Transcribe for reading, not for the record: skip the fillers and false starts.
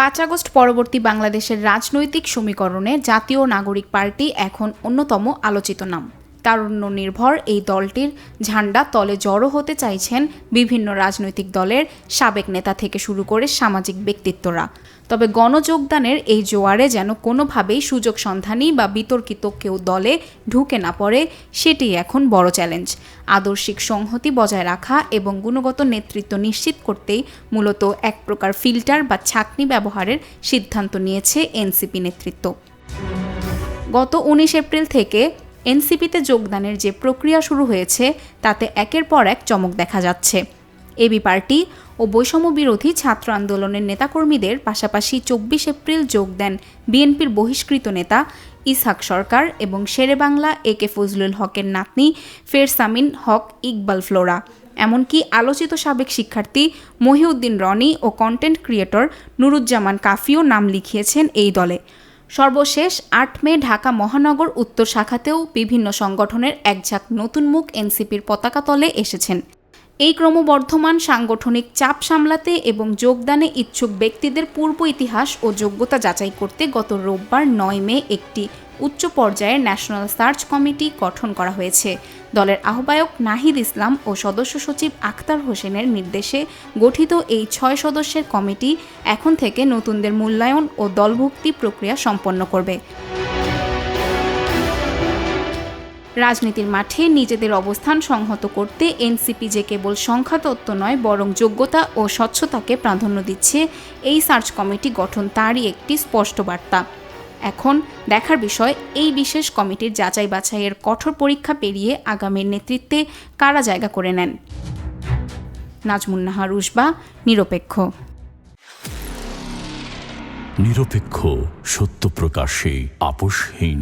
5 August পরবর্তী বাংলাদেশের রাজনৈতিক সমীকরণে জাতীয় নাগরিক পার্টি এখন অন্যতম আলোচিত নাম। তারুণ্য নির্ভর এই দলটির ঝান্ডা তলে জড়ো হতে চাইছেন বিভিন্ন রাজনৈতিক দলের সাবেক নেতা থেকে শুরু করে সামাজিক ব্যক্তিত্বরা। তবে গণযোগদানের এই জোয়ারে যেন কোনোভাবেই সুযোগ সন্ধানী বা বিতর্কিত কেউ দলে ঢুকে না পড়ে, সেটি এখন বড় চ্যালেঞ্জ। আদর্শিক সংহতি বজায় রাখা এবং গুণগত নেতৃত্ব নিশ্চিত করতেই মূলত এক প্রকার ফিল্টার বা ছাঁকনি ব্যবহারের সিদ্ধান্ত নিয়েছে এনসিপি নেতৃত্ব। গত 19 এপ্রিল থেকে এনসিপিতে যোগদানের যে প্রক্রিয়া শুরু হয়েছে তাতে একের পর এক চমক দেখা যাচ্ছে। এবি পার্টি ও বৈষম্য বিরোধী ছাত্র আন্দোলনের নেতাকর্মীদের পাশাপাশি 24 এপ্রিল যোগ দেন বিএনপির বহিষ্কৃত নেতা ইসহাক সরকার এবং শেরেবাংলা একে ফজলুল হকের নাতনি ফেরসামিন হক ইকবাল ফ্লোরা। এমনকি আলোচিত সাবেক শিক্ষার্থী মহিউদ্দিন রনি ও কন্টেন্ট ক্রিয়েটর নুরুজ্জামান কাফিও নাম লিখিয়েছেন এই দলে। সর্বশেষ 8 মে ঢাকা মহানগর উত্তর শাখাতেও বিভিন্ন সংগঠনের একঝাঁক নতুন মুখ এনসিপির পতাকা তলে এসেছেন। এই ক্রমবর্ধমান সাংগঠনিক চাপ সামলাতে এবং যোগদানে ইচ্ছুক ব্যক্তিদের পূর্ব ইতিহাস ও যোগ্যতা যাচাই করতে গত রোববার 9 মে একটি উচ্চ পর্যায়ের ন্যাশনাল সার্চ কমিটি গঠন করা হয়েছে। দলের আহ্বায়ক নাহিদ ইসলাম ও সদস্য সচিব আখতার হোসেনের নির্দেশে গঠিত এই 6 সদস্যের কমিটি এখন থেকে নতুনদের মূল্যায়ন ও দলভুক্তি প্রক্রিয়া সম্পন্ন করবে। রাজনীতির মাঠে নিজেদের অবস্থান সংহত করতে এনসিপি যে কেবল সংখ্যাতত্ত্ব নয় বরং যোগ্যতা ও স্বচ্ছতাকে প্রাধান্য দিচ্ছে, এই সার্চ কমিটি গঠন তারই একটি স্পষ্ট বার্তা। এখন দেখার বিষয় এই বিশেষ কমিটির যাচাই বাছাইয়ের কঠোর পরীক্ষা পেরিয়ে আগামীর নেতৃত্বে কারা জায়গা করে নেন। নাজমুন নাহার উসবা, নিরপেক্ষ। নিরপেক্ষ, সত্য প্রকাশে আপোষহীন।